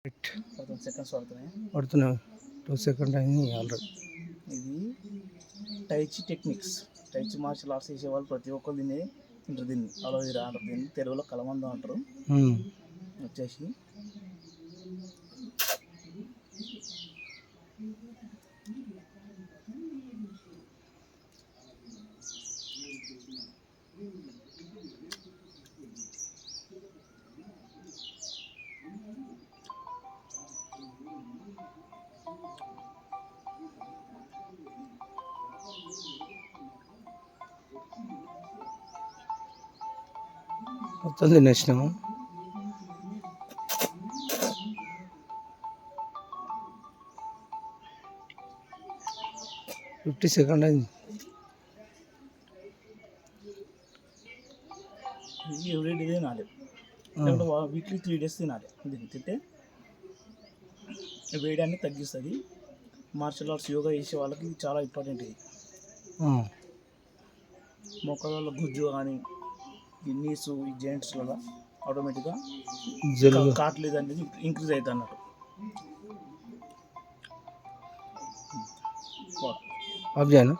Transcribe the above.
Seconds పడుతున్నాయి 2 second అయింది already. ఇది టైచి టెక్నిక్స్. టైచి మార్షల్ ఆర్ట్స్ చేసే వాళ్ళు ప్రతి ఒక్కరు దీన్ని ఇంటారు. దీన్ని అలోవెరా అంటారు, దీన్ని తెలుగులో కలమంద అంటారు. వచ్చేసి మొత్తం తినేసినాము. ఫిఫ్టీ సెకండ్ అయింది. ఎవ్రీడే తినాలి, వీక్లీ 3 days తినాలి. దీన్ని తింటే వేడిని తగ్గిస్తుంది. మార్షల్ ఆర్ట్స్ యోగా చేసే వాళ్ళకి ఇది చాలా ఇంపార్టెంట్. ఇది మొక్కలలో గుజ్జు కానీ ఈ నీస్ ఈ జాయింట్స్ వల్ల ఆటోమేటిక్గా కార్టిలేజ్ అనేది ఇంక్రీజ్ అవుతుంది అన్నట్టు. ఆఫ్ చేయనా?